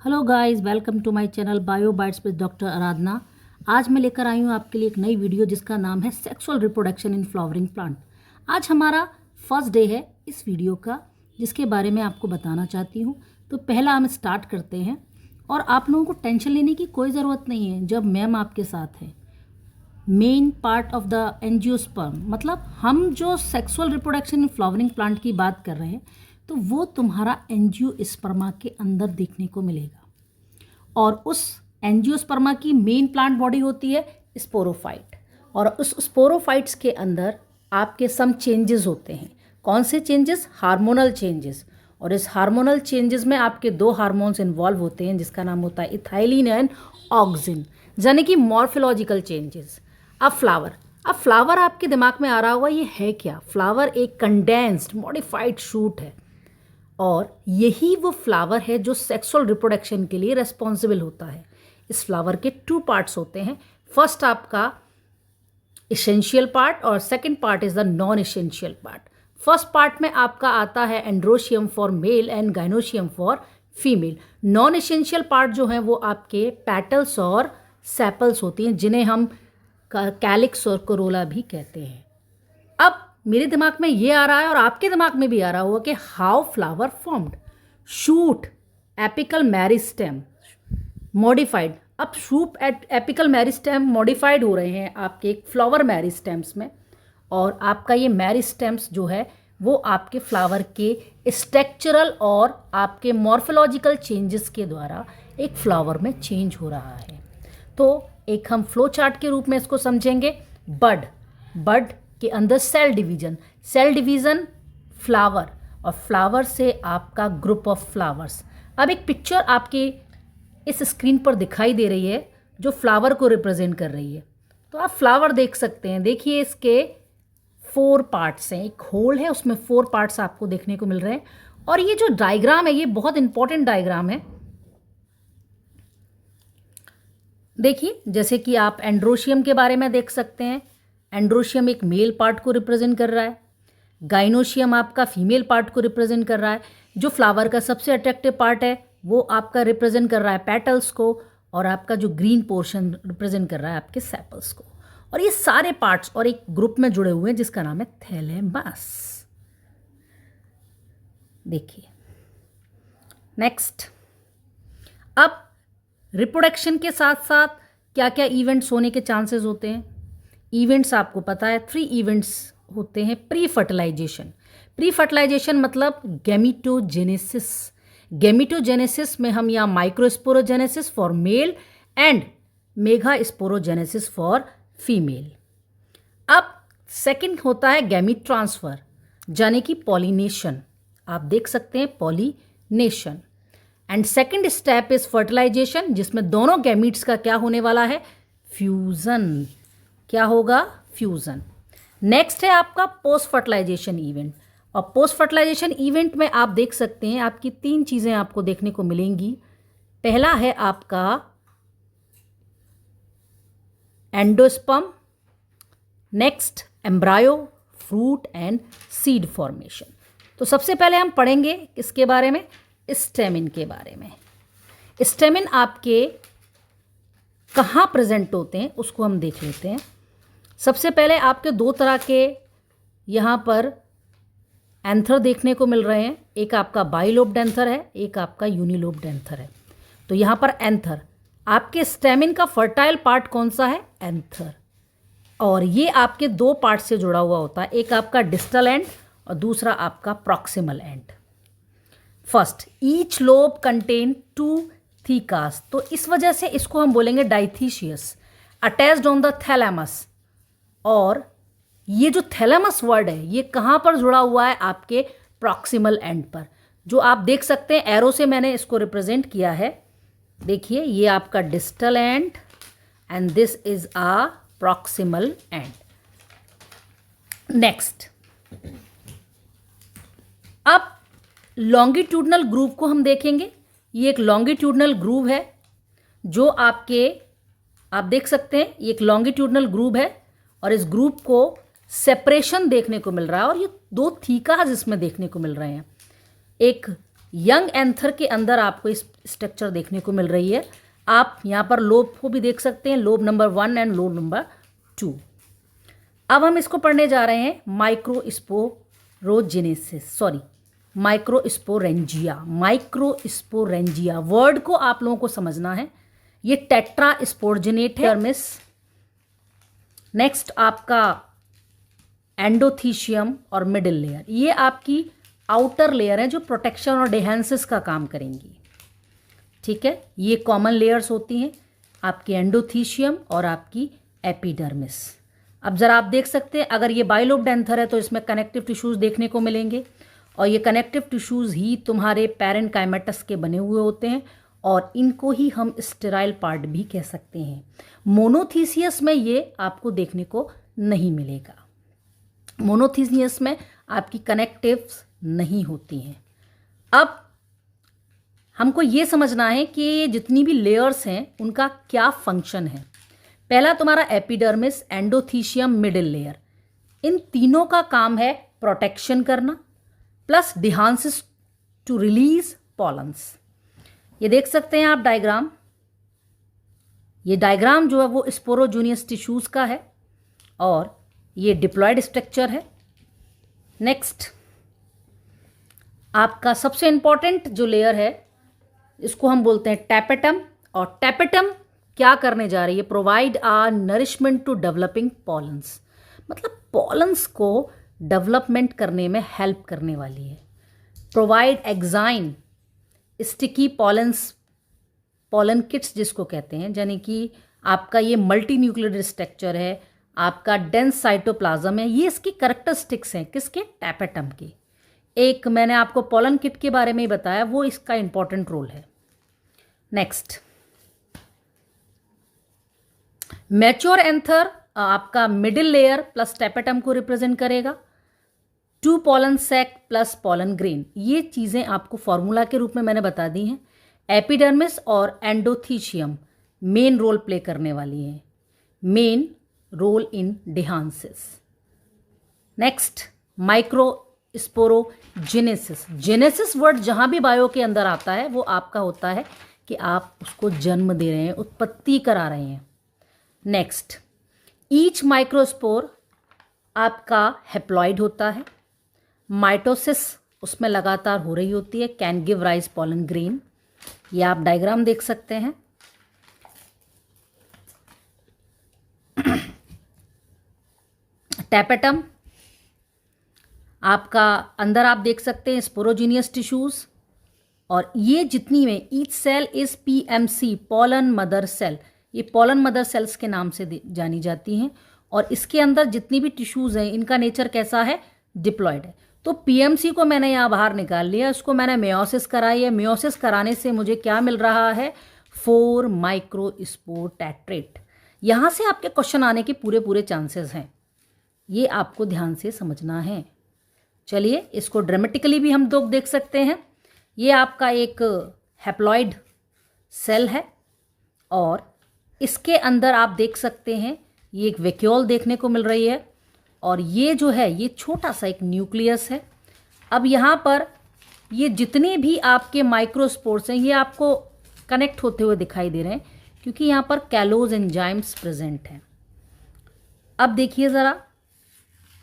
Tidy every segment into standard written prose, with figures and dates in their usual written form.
Hello guys, welcome to my channel Bio Bytes with doctor Aradhana. आज मैं लेकर आई हूँ आपके लिए एक नई वीडियो जिसका नाम है sexual reproduction in flowering plant. आज हमारा फर्स्ट डे है इस वीडियो का, जिसके बारे में आपको बताना चाहती हूँ। तो पहला हम स्टार्ट करते हैं, और आप लोगों को टेंशन लेने की कोई ज़रूरत नहीं है जब मैम आपके साथ है। Main part of the angiosperm, मतलब हम जो sexual reproduction in flowering plant की बात कर रहे हैं, तो वो तुम्हारा एंजियोस्पर्मा के अंदर देखने को मिलेगा। और उस एंजियोस्पर्मा की मेन प्लांट बॉडी होती है स्पोरोफाइट, और उस स्पोरोफाइट्स के अंदर आपके सम चेंजेस होते हैं। कौन से चेंजेस? Hormonal changes. और इस हार्मोनल चेंजेस में आपके दो हार्मोन्स इन्वॉल्व होते हैं, जिसका नाम होता है इथाइलिन एंड ऑक्सिन, यानी कि मॉर्फोलॉजिकल चेंजेस। अब फ्लावर आपके दिमाग में आ रहा होगा, ये है क्या? फ्लावर एक कंडेंस्ड मॉडिफाइड शूट है, और यही वो फ्लावर है जो सेक्सुअल रिप्रोडक्शन के लिए रेस्पॉन्सिबल होता है। इस फ्लावर के टू पार्ट्स होते हैं। फर्स्ट आपका इसेंशियल पार्ट, और second part is the non essential part. First part में आपका आता है androecium for male and gynoecium for female. Non essential part जो है वो आपके पेटल्स और सेपल्स होती हैं, जिन्हें हम कैलिक्स और कोरोला भी कहते हैं। अब मेरे दिमाग में ये आ रहा है, और आपके दिमाग में भी आ रहा होगा, कि how flower formed. Shoot, apical meristem modified. अब शूट एपिकल मेरिस्टेम मॉडिफाइड हो रहे हैं आपके फ्लावर मेरिस्टेम्स में, और आपका ये मेरिस्टेम्स जो है वो आपके फ्लावर के स्ट्रक्चरल और आपके मॉर्फोलॉजिकल चेंजेस के द्वारा एक फ्लावर में चेंज हो रहा है। तो एक हम फ्लो चार्ट के रूप में इसको समझेंगे। बड के अंदर सेल डिवीजन फ्लावर, और फ्लावर से आपका ग्रुप ऑफ फ्लावर्स। अब एक पिक्चर आपके इस स्क्रीन पर दिखाई दे रही है जो फ्लावर को रिप्रेजेंट कर रही है। तो आप फ्लावर देख सकते हैं। देखिए, इसके 4 पार्ट्स हैं। एक होल है, उसमें 4 पार्ट्स आपको देखने को मिल रहे हैं। और ये जो डायग्राम है, ये बहुत इंपॉर्टेंट डायग्राम है। देखिए, जैसे कि आप एंड्रोशियम के बारे में देख सकते हैं। एंड्रोशियम एक मेल पार्ट को रिप्रेजेंट कर रहा है, गाइनोशियम आपका फीमेल पार्ट को रिप्रेजेंट कर रहा है। जो फ्लावर का सबसे अट्रैक्टिव पार्ट है वो आपका रिप्रेजेंट कर रहा है पेटल्स को, और आपका जो ग्रीन पोर्शन रिप्रेजेंट कर रहा है आपके सेपल्स को। और ये सारे पार्ट्स और एक ग्रुप में जुड़े हुए हैं जिसका नाम है थैलेमस। देखिए नेक्स्ट। अब रिप्रोडक्शन के साथ साथ क्या क्या इवेंट्स होने के चांसेस होते हैं? इवेंट्स आपको पता है, 3 इवेंट्स होते हैं। प्री फर्टिलाइजेशन मतलब गैमीटोजेनेसिस। गैमीटोजेनेसिस में हम यहाँ microsporogenesis for male and megasporogenesis for female. अब सेकंड होता है गैमीट ट्रांसफर, यानी कि पॉलिनेशन। आप देख सकते हैं pollination. And second step is fertilisation, जिसमें दोनों गैमीट्स का क्या होने वाला है? फ्यूजन। क्या होगा? फ्यूजन। नेक्स्ट है आपका पोस्ट फर्टिलाइजेशन इवेंट, और पोस्ट फर्टिलाइजेशन इवेंट में आप देख सकते हैं आपकी 3 चीज़ें आपको देखने को मिलेंगी। पहला है आपका endosperm, next embryo, fruit and seed formation. तो सबसे पहले हम पढ़ेंगे किसके बारे में? स्टेमिन के बारे में। स्टेमिन आपके कहाँ प्रेजेंट होते हैं उसको हम देख लेते हैं। सबसे पहले आपके 2 तरह के यहाँ पर एंथर देखने को मिल रहे हैं। एक आपका बाइलोब्ड एंथर है, एक आपका यूनिलोब्ड एंथर है। तो यहाँ पर एंथर, आपके स्टेमिन का फर्टाइल पार्ट कौन सा है? एंथर। और ये आपके 2 पार्ट से जुड़ा हुआ होता है, एक आपका डिस्टल एंड और दूसरा आपका proximal and. First, each lobe contain 2 थीकास, तो इस वजह से इसको हम बोलेंगे डाइथीशियस, अटैच्ड ऑन द थैलेमस। और ये जो थैलेमस वर्ड है ये कहाँ पर जुड़ा हुआ है? आपके प्रॉक्सिमल एंड पर, जो आप देख सकते हैं एरो से मैंने इसको रिप्रेजेंट किया है। देखिए, ये आपका distal end this is a proximal end. Next, अब लॉन्गिट्यूडनल ग्रूव को हम देखेंगे। ये एक लॉन्गिट्यूडनल ग्रूव है जो आप देख सकते हैं, ये एक लॉन्गिट्यूडनल ग्रूव है, और इस ग्रुप को सेपरेशन देखने को मिल रहा है। और ये 2 थीकाज इसमें देखने को मिल रहे हैं। एक यंग एंथर के अंदर आपको इस स्ट्रक्चर देखने को मिल रही है। आप यहाँ पर लोब को भी देख सकते हैं, lobe number 1 and lobe number 2। अब हम इसको पढ़ने जा रहे हैं माइक्रोस्पोरेंजिया वर्ड को आप लोगों को समझना है। ये टेट्रा स्पोरजिनेट है। नेक्स्ट आपका एंडोथीशियम और मिडिल लेयर, ये आपकी आउटर लेयर है जो प्रोटेक्शन और डिहेंसिस का काम करेंगी। ठीक है, ये कॉमन लेयर्स होती हैं आपकी एंडोथीशियम और आपकी एपिडर्मिस। अब ज़रा आप देख सकते हैं, अगर ये बाइलोब्ड एंथर है तो इसमें कनेक्टिव टिश्यूज़ देखने को मिलेंगे, और ये कनेक्टिव टिश्यूज़ ही तुम्हारे पैरेन्काइमेटस के बने हुए होते हैं, और इनको ही हम स्टेराइल पार्ट भी कह सकते हैं। मोनोथीसियस में ये आपको देखने को नहीं मिलेगा। मोनोथीसियस में आपकी कनेक्टिव्स नहीं होती हैं। अब हमको ये समझना है कि जितनी भी लेयर्स हैं उनका क्या फंक्शन है। पहला तुम्हारा एपिडर्मिस, एंडोथीशियम, मिडिल लेयर, इन तीनों का काम है प्रोटेक्शन करना प्लस डिहांसिस टू रिलीज पॉलन्स। ये देख सकते हैं आप डायग्राम, ये डायग्राम जो है वो स्पोरोजोनियस टिश्यूज का है और ये डिप्लॉयड स्ट्रक्चर है। नेक्स्ट आपका सबसे इंपॉर्टेंट जो लेयर है इसको हम बोलते हैं टैपेटम, और टैपेटम क्या करने जा रही है, provide a nourishment to developing pollens, मतलब पॉलन्स को डेवलपमेंट करने में हेल्प करने वाली है। Provide exine sticky pollens, pollen kits जिसको कहते हैं, यानी कि आपका ये मल्टी न्यूक्लियोटाइड स्ट्रक्चर है, आपका डेंस साइटोप्लाज्म है, ये इसकी कैरेक्टरिस्टिक्स हैं किसके, टैपेटम के। एक मैंने आपको पॉलन किट के बारे में ही बताया, वो इसका इंपॉर्टेंट रोल है। नेक्स्ट मैच्योर एंथर आपका मिडिल लेयर प्लस टैपेटम को रिप्रेजेंट करेगा। 2 pollen sac plus pollen grain, ये चीज़ें आपको फॉर्मूला के रूप में मैंने बता दी हैं। एपिडर्मिस और एंडोथीशियम मेन रोल प्ले करने वाली हैं, main role in dehiscence. Next microsporogenesis, genesis word जहाँ भी बायो के अंदर आता है वो आपका होता है कि आप उसको जन्म दे रहे हैं, उत्पत्ति करा रहे हैं। नेक्स्ट ईच माइक्रोस्पोर आपका हेप्लॉइड होता है, माइटोसिस उसमें लगातार हो रही होती है, can give rise pollen grain. ये आप डायग्राम देख सकते हैं। टैपेटम आपका अंदर आप देख सकते हैं स्पोरोजीनियस टिश्यूज, और ये जितनी में each cell is PMC, pollen mother cell, ये पॉलन मदर सेल्स के नाम से जानी जाती हैं, और इसके अंदर जितनी भी टिश्यूज हैं इनका नेचर कैसा है, डिप्लॉयड है। तो पीएमसी को मैंने यहाँ बाहर निकाल लिया, उसको मैंने मेयोसिस कराई है। मेयोसिस कराने से मुझे क्या मिल रहा है, 4 माइक्रोस्पोर टेट्रेट। यहाँ से आपके क्वेश्चन आने के पूरे पूरे चांसेस हैं, ये आपको ध्यान से समझना है। चलिए इसको ड्रामेटिकली भी हम लोग देख सकते हैं। ये आपका एक हैप्लॉइड सेल है, और इसके अंदर आप देख सकते हैं ये एक वैक्यूल देखने को मिल रही है, और ये जो है ये छोटा सा एक न्यूक्लियस है। अब यहाँ पर ये जितने भी आपके माइक्रोस्पोर्स हैं ये आपको कनेक्ट होते हुए दिखाई दे रहे हैं, क्योंकि यहाँ पर कैलोज एंजाइम्स प्रेजेंट हैं। अब देखिए ज़रा,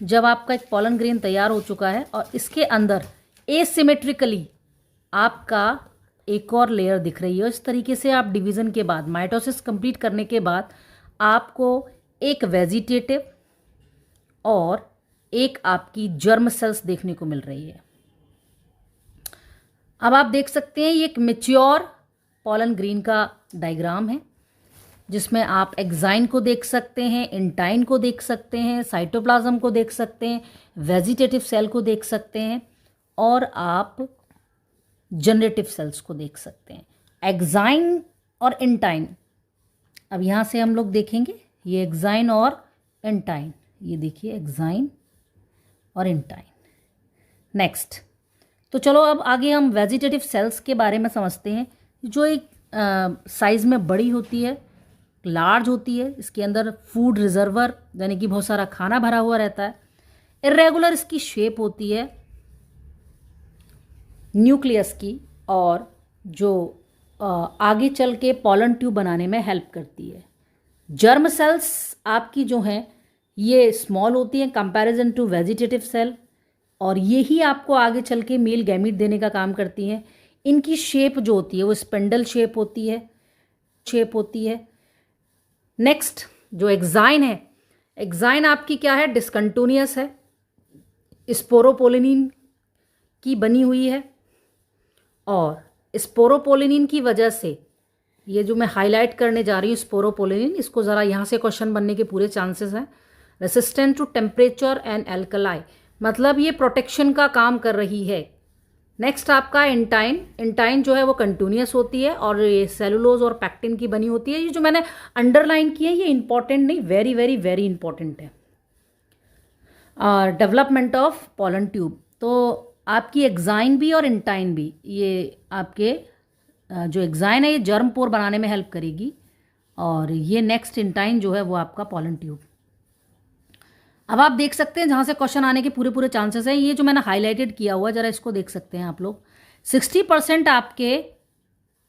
जब आपका एक पॉलन ग्रेन तैयार हो चुका है और इसके अंदर एसिमेट्रिकली आपका एक और लेयर दिख रही है, इस तरीके से आप डिवीज़न के बाद, माइटोसिस कंप्लीट करने के बाद आपको एक वेजिटेटिव और एक आपकी जर्म सेल्स देखने को मिल रही है। अब आप देख सकते हैं ये एक मैच्योर पॉलन ग्रेन का डायग्राम है, जिसमें आप एक्साइन को देख सकते हैं, इंटाइन को देख सकते हैं, साइटोप्लाज्म को देख सकते हैं, वेजिटेटिव सेल को देख सकते हैं, और आप जनरेटिव सेल्स को देख सकते हैं। एक्साइन और इंटाइन, अब यहाँ से हम लोग देखेंगे ये एक्साइन और इंटाइन, ये देखिए एक्साइन और इंटाइन। नेक्स्ट, तो चलो अब आगे हम वेजिटेटिव सेल्स के बारे में समझते हैं, जो एक साइज़ में बड़ी होती है, लार्ज होती है, इसके अंदर फूड रिजर्वर यानी कि बहुत सारा खाना भरा हुआ रहता है। इरेगुलर इसकी शेप होती है न्यूक्लियस की, और जो आगे चल के पॉलन ट्यूब बनाने में हेल्प करती है। जर्म सेल्स आपकी जो हैं ये स्मॉल होती हैं कंपैरिजन टू वेजिटेटिव सेल, और ये ही आपको आगे चल के मेल गैमीट देने का काम करती हैं। इनकी शेप जो होती है वो स्पेंडल शेप होती है। नेक्स्ट जो एक्साइन है, एक्साइन आपकी क्या है, डिसकंटिन्यूअस है, स्पोरोपोलिनिन की बनी हुई है, और स्पोरोपोलिनिन की वजह से ये जो मैं हाईलाइट करने जा रही हूँ स्पोरोपोलिनिन, इसको ज़रा यहाँ से क्वेश्चन बनने के पूरे चांसेस हैं। Resistant to temperature and alkali, मतलब ये प्रोटेक्शन का काम कर रही है। नेक्स्ट आपका इंटाइन, इंटाइन जो है वो कंटिन्यूअस होती है और ये सेलुलोज और पैक्टिन की बनी होती है। ये जो मैंने अंडरलाइन की है ये इंपॉर्टेंट नहीं, वेरी वेरी वेरी इंपॉर्टेंट है। डेवलपमेंट ऑफ पॉलन ट्यूब, तो आपकी एक्साइन भी और इंटाइन भी, ये आपके जो एक्साइन है ये जर्म पोर बनाने में हेल्प करेगी, और ये नेक्स्ट इंटाइन जो है वो आपका पॉलन ट्यूब। अब आप देख सकते हैं जहाँ से क्वेश्चन आने के पूरे चांसेस हैं। ये जो मैंने हाईलाइटेड किया हुआ, जरा इसको देख सकते हैं आप लोग। 60% आपके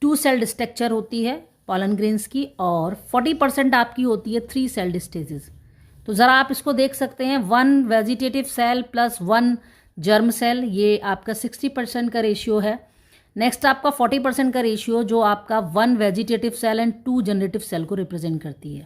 2 सेल्ड स्ट्रक्चर होती है पॉलन ग्रेन्स की, और 40% आपकी होती है 3 सेल्ड स्टेजेस। तो ज़रा आप इसको देख सकते हैं, 1 vegetative cell plus 1 germ cell, ये आपका 60% का रेशियो है। नेक्स्ट आपका 40% का रेशियो जो आपका 1 vegetative cell and 2 generative cell को रिप्रेजेंट करती है।